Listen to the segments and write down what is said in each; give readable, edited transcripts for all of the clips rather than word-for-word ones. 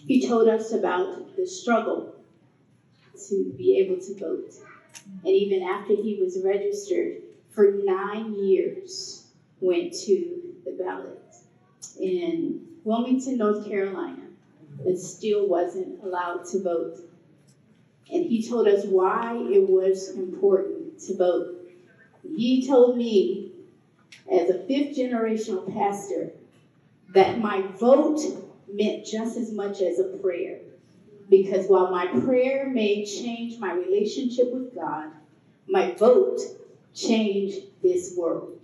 He told us about the struggle to be able to vote. And even after he was registered for 9 years, went to the ballot in Wilmington, North Carolina, but still wasn't allowed to vote. And he told us why it was important to vote. He told me, as a fifth generational pastor, that my vote meant just as much as a prayer. Because while my prayer may change my relationship with God, my vote changed this world.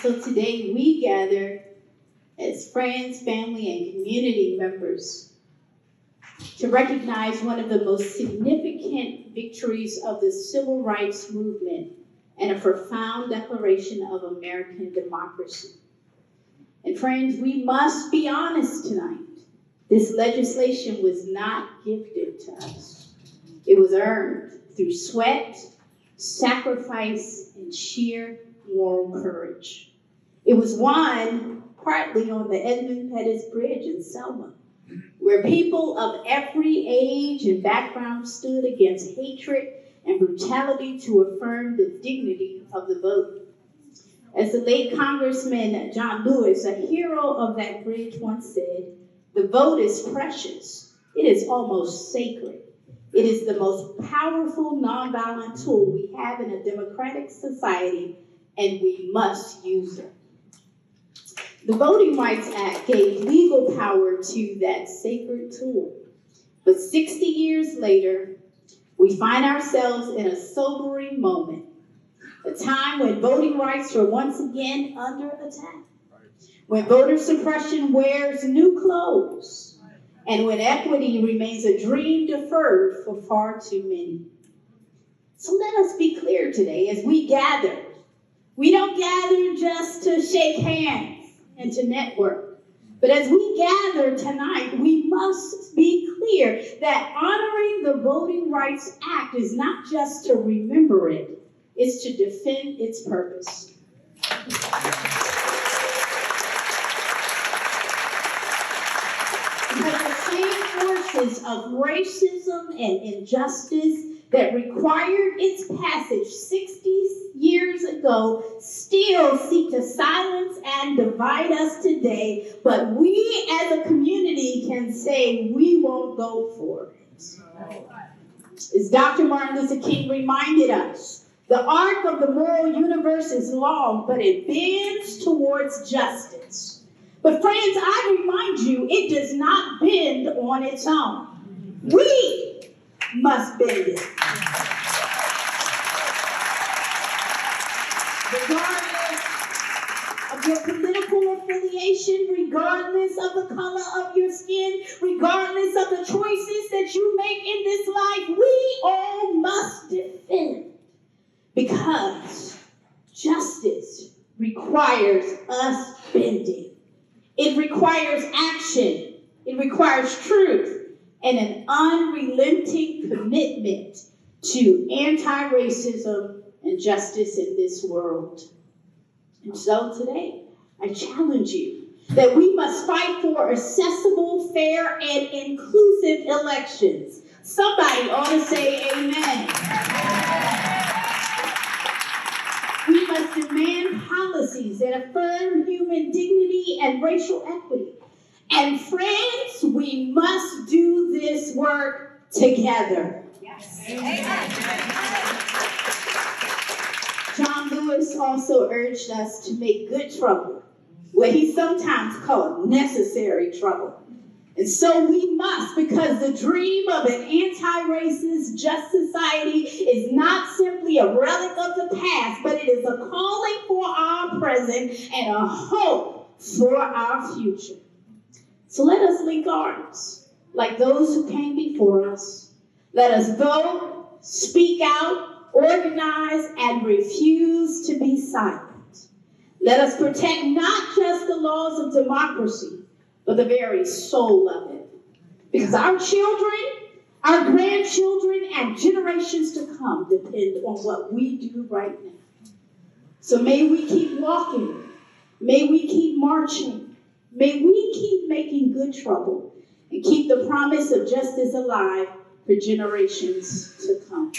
So today we gather as friends, family, and community members to recognize one of the most significant victories of the civil rights movement and a profound declaration of American democracy. And friends, we must be honest tonight. This legislation was not gifted to us. It was earned through sweat, sacrifice, and sheer moral courage. It was won partly on the Edmund Pettus Bridge in Selma, where people of every age and background stood against hatred and brutality to affirm the dignity of the vote. As the late Congressman John Lewis, a hero of that bridge, once said, "The vote is precious. It is almost sacred. It is the most powerful nonviolent tool we have in a democratic society, and we must use it." The Voting Rights Act gave legal power to that sacred tool. But 60 years later, we find ourselves in a sobering moment, a time when voting rights are once again under attack, when voter suppression wears new clothes, and when equity remains a dream deferred for far too many. So let us be clear today as we gather. We don't gather just to shake hands and to network. But as we gather tonight, we must be clear that honoring the Voting Rights Act is not just to remember it, it's to defend its purpose. Because the same forces of racism and injustice that required its passage 60 years ago still seek to silence and divide us today, but we as a community can say we won't go for it. As Dr. Martin Luther King reminded us, the arc of the moral universe is long, but it bends towards justice. But friends, I remind you, it does not bend on its own. We must bend it. Regardless of your political affiliation, regardless of the color of your skin, regardless of the choices that you make in this life, we all must defend. Because justice requires us bending. It requires action. It requires truth and an unrelenting commitment to anti-racism and justice in this world. And so today, I challenge you that we must fight for accessible, fair, and inclusive elections. Somebody ought to say amen. We must demand policies that affirm human dignity and racial equity. And friends, we must do this work together. Yes. Amen. John Lewis also urged us to make good trouble, what he sometimes called necessary trouble. And so we must, because the dream of an anti-racist, just society is not simply a relic of the past, but it is a calling for our present and a hope for our future. So let us link arms like those who came before us. Let us vote, speak out, organize, and refuse to be silent. Let us protect not just the laws of democracy, but the very soul of it. Because our children, our grandchildren, and generations to come depend on what we do right now. So may we keep walking May we keep marching. May we keep making good trouble and keep the promise of justice alive for generations to come.